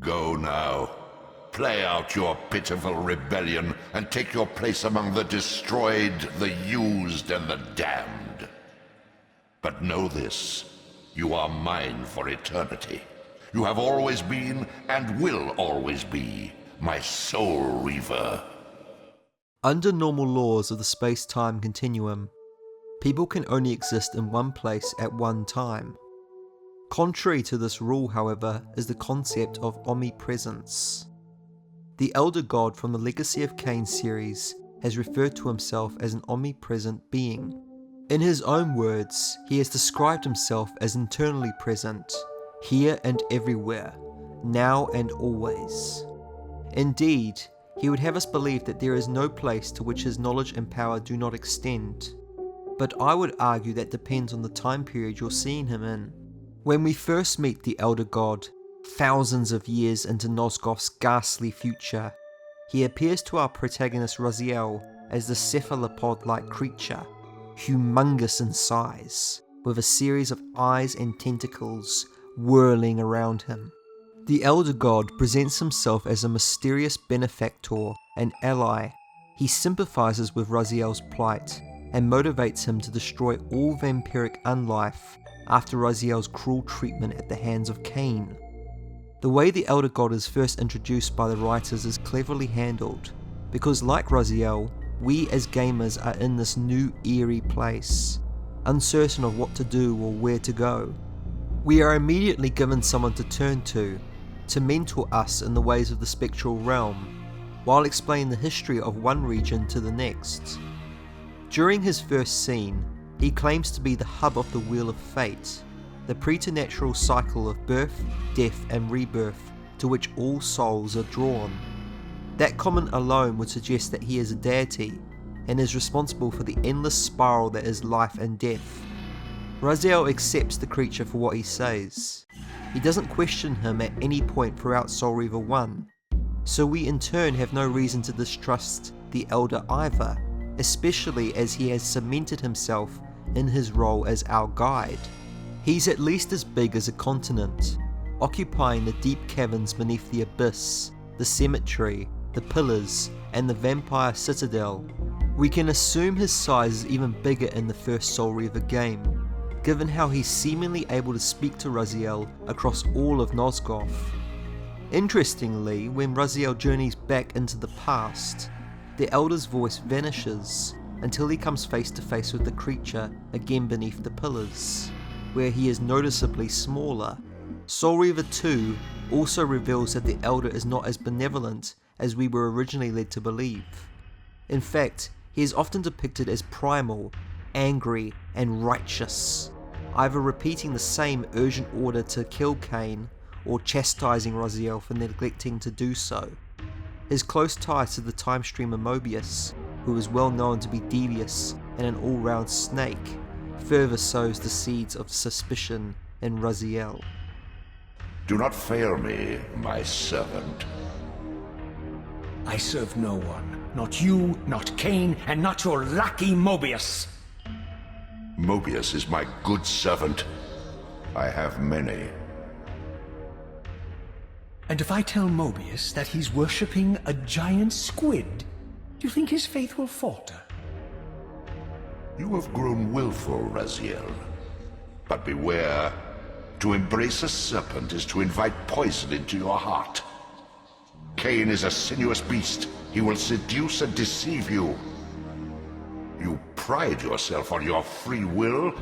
Go now. Play out your pitiful rebellion and take your place among the destroyed, the used, and the damned. But know this, you are mine for eternity. You have always been, and will always be, my soul Reaver. Under normal laws of the space-time continuum, people can only exist in one place at one time. Contrary to this rule, however, is the concept of omnipresence. The Elder God from the Legacy of Kain series has referred to himself as an omnipresent being. In his own words, he has described himself as internally present, here and everywhere, now and always. Indeed, he would have us believe that there is no place to which his knowledge and power do not extend. But I would argue that depends on the time period you're seeing him in. When we first meet the Elder God, thousands of years into Nosgoth's ghastly future, he appears to our protagonist Raziel as the cephalopod-like creature, humongous in size, with a series of eyes and tentacles whirling around him. The Elder God presents himself as a mysterious benefactor and ally. He sympathizes with Raziel's plight and motivates him to destroy all vampiric unlife after Raziel's cruel treatment at the hands of Kain. The way the Elder God is first introduced by the writers is cleverly handled, because like Raziel, we as gamers are in this new eerie place, uncertain of what to do or where to go. We are immediately given someone to turn to mentor us in the ways of the spectral realm, while explaining the history of one region to the next. During his first scene, he claims to be the hub of the Wheel of Fate, the preternatural cycle of birth, death and rebirth to which all souls are drawn. That comment alone would suggest that he is a deity, and is responsible for the endless spiral that is life and death. Raziel accepts the creature for what he says. He doesn't question him at any point throughout Soul Reaver 1, so we in turn have no reason to distrust the Elder either, especially as he has cemented himself in his role as our guide. He's at least as big as a continent, occupying the deep caverns beneath the abyss, the cemetery, the pillars, and the vampire citadel. We can assume his size is even bigger in the first Soul Reaver game, given how he's seemingly able to speak to Raziel across all of Nosgoth. Interestingly, when Raziel journeys back into the past, the Elder's voice vanishes until he comes face to face with the creature again beneath the pillars, where he is noticeably smaller. Soul Reaver 2 also reveals that the Elder is not as benevolent as we were originally led to believe. In fact, he is often depicted as primal, angry and righteous, either repeating the same urgent order to kill Kain or chastising Raziel for neglecting to do so. His close ties to the time streamer Mobius, who is well known to be devious and an all-round snake, further sows the seeds of suspicion in Raziel. Do not fail me, my servant. I serve no one. Not you, not Kain, and not your lackey Mobius. Mobius is my good servant. I have many. And if I tell Mobius that he's worshipping a giant squid, do you think his faith will falter? You have grown willful, Raziel. But beware. To embrace a serpent is to invite poison into your heart. Kain is a sinuous beast. He will seduce and deceive you. You pride yourself on your free will,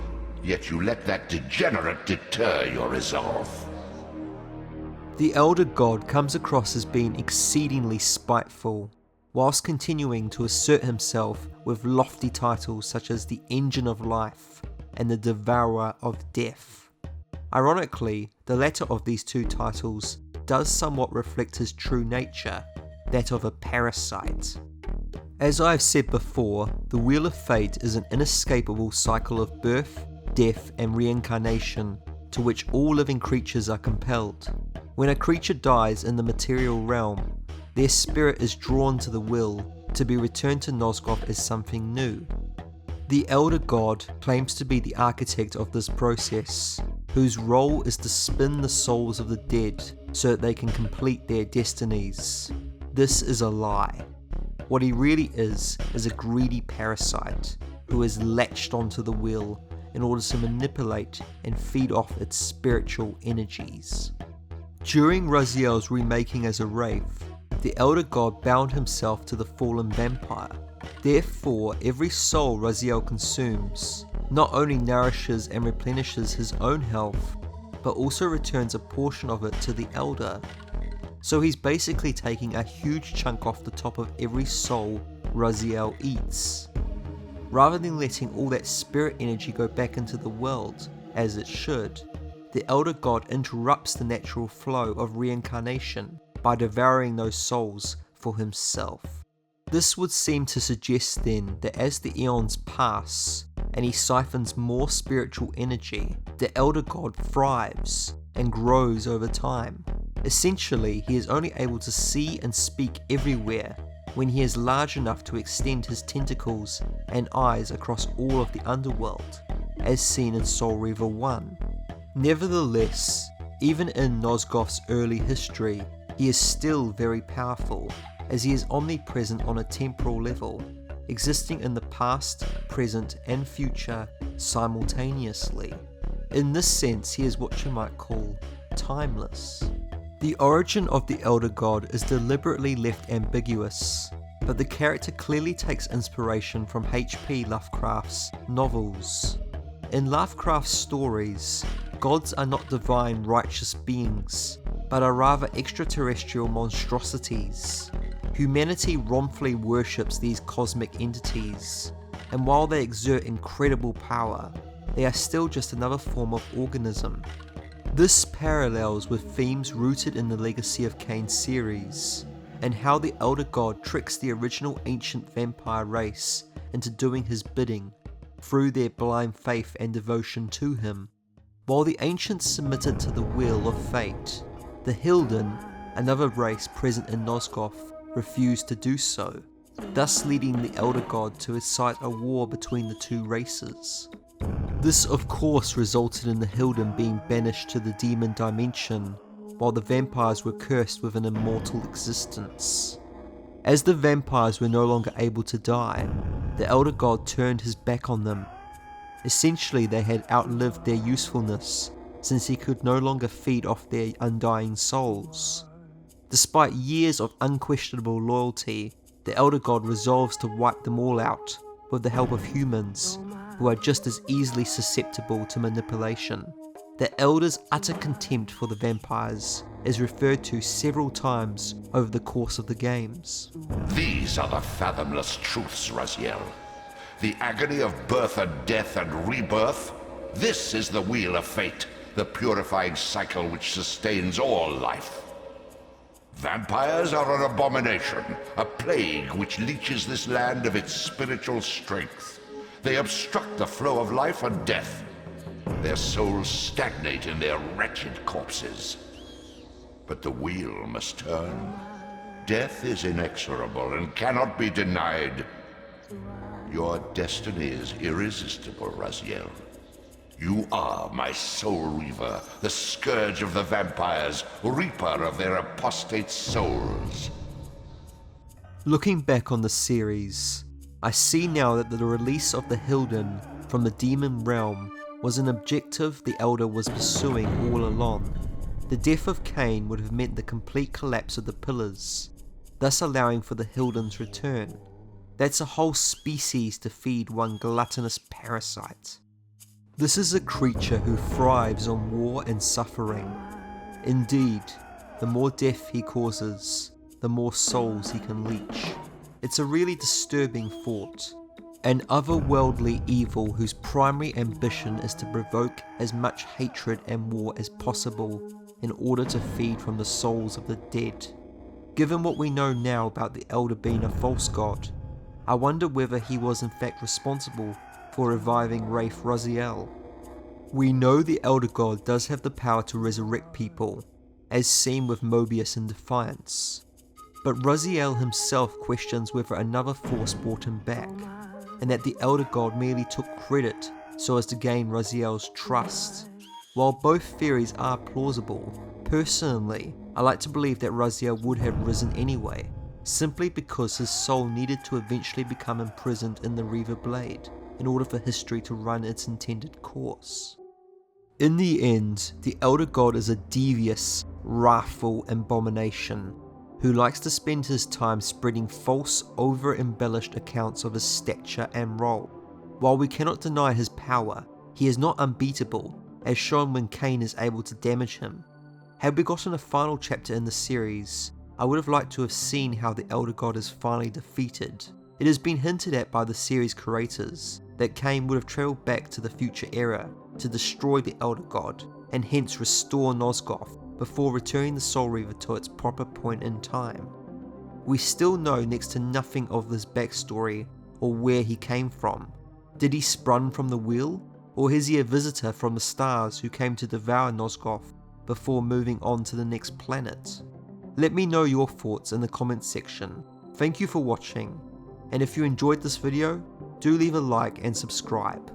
yet you let that degenerate deter your resolve. The Elder God comes across as being exceedingly spiteful, whilst continuing to assert himself with lofty titles such as the Engine of Life and the Devourer of Death. Ironically, the latter of these two titles does somewhat reflect his true nature, that of a parasite. As I have said before, the Wheel of Fate is an inescapable cycle of birth, death and reincarnation to which all living creatures are compelled. When a creature dies in the material realm, their spirit is drawn to the will to be returned to Nosgoth as something new. The Elder God claims to be the architect of this process, whose role is to spin the souls of the dead so that they can complete their destinies. This is a lie. What he really is a greedy parasite who has latched onto the wheel in order to manipulate and feed off its spiritual energies. During Raziel's remaking as a wraith, the Elder God bound himself to the fallen vampire. Therefore, every soul Raziel consumes not only nourishes and replenishes his own health, but also returns a portion of it to the Elder. So he's basically taking a huge chunk off the top of every soul Raziel eats. Rather than letting all that spirit energy go back into the world, as it should, the Elder God interrupts the natural flow of reincarnation by devouring those souls for himself. This would seem to suggest then that as the eons pass and he siphons more spiritual energy, the Elder God thrives and grows over time. Essentially, he is only able to see and speak everywhere when he is large enough to extend his tentacles and eyes across all of the Underworld, as seen in Soul Reaver 1. Nevertheless, even in Nosgoth's early history, he is still very powerful, as he is omnipresent on a temporal level, existing in the past, present and future simultaneously. In this sense, he is what you might call timeless. The origin of the Elder God is deliberately left ambiguous, but the character clearly takes inspiration from H.P. Lovecraft's novels. In Lovecraft's stories, gods are not divine righteous beings, but are rather extraterrestrial monstrosities. Humanity wrongfully worships these cosmic entities, and while they exert incredible power, they are still just another form of organism. This parallels with themes rooted in the Legacy of Kain series, and how the Elder God tricks the original ancient vampire race into doing his bidding through their blind faith and devotion to him. While the ancients submitted to the will of fate, the Hilden, another race present in Nosgoth, refused to do so, thus leading the Elder God to incite a war between the two races. This of course resulted in the Hilden being banished to the demon dimension, while the vampires were cursed with an immortal existence. As the vampires were no longer able to die, the Elder God turned his back on them. Essentially, they had outlived their usefulness, since he could no longer feed off their undying souls. Despite years of unquestionable loyalty, the Elder God resolves to wipe them all out with the help of humans, who are just as easily susceptible to manipulation. The Elder's utter contempt for the vampires is referred to several times over the course of the games. These are the fathomless truths, Raziel. The agony of birth and death and rebirth. This is the wheel of fate, the purifying cycle which sustains all life. Vampires are an abomination, a plague which leeches this land of its spiritual strength. They obstruct the flow of life and death. Their souls stagnate in their wretched corpses. But the wheel must turn. Death is inexorable and cannot be denied. Your destiny is irresistible, Raziel. You are my Soul Reaver, the scourge of the vampires, reaper of their apostate souls. Looking back on the series, I see now that the release of the Hilden from the demon realm was an objective the Elder was pursuing all along. The death of Kain would have meant the complete collapse of the Pillars, thus allowing for the Hilden's return. That's a whole species to feed one gluttonous parasite. This is a creature who thrives on war and suffering. Indeed, the more death he causes, the more souls he can leech. It's a really disturbing thought. An otherworldly evil whose primary ambition is to provoke as much hatred and war as possible in order to feed from the souls of the dead. Given what we know now about the Elder being a false god, I wonder whether he was in fact responsible for reviving Wraith Raziel. We know the Elder God does have the power to resurrect people, as seen with Mobius in Defiance, but Raziel himself questions whether another force brought him back, and that the Elder God merely took credit so as to gain Raziel's trust. While both theories are plausible, personally, I like to believe that Raziel would have risen anyway, simply because his soul needed to eventually become imprisoned in the Reaver blade in order for history to run its intended course. In the end, the Elder God is a devious, wrathful abomination who likes to spend his time spreading false, over-embellished accounts of his stature and role. While we cannot deny his power, he is not unbeatable, as shown when Kain is able to damage him. Had we gotten a final chapter in the series, I would have liked to have seen how the Elder God is finally defeated. It has been hinted at by the series creators that Kain would have travelled back to the future era to destroy the Elder God, and hence restore Nosgoth before returning the Soul Reaver to its proper point in time. We still know next to nothing of this backstory or where he came from. Did he sprung from the wheel, or is he a visitor from the stars who came to devour Nosgoth before moving on to the next planet? Let me know your thoughts in the comments section. Thank you for watching, and if you enjoyed this video, do leave a like and subscribe.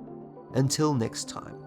Until next time.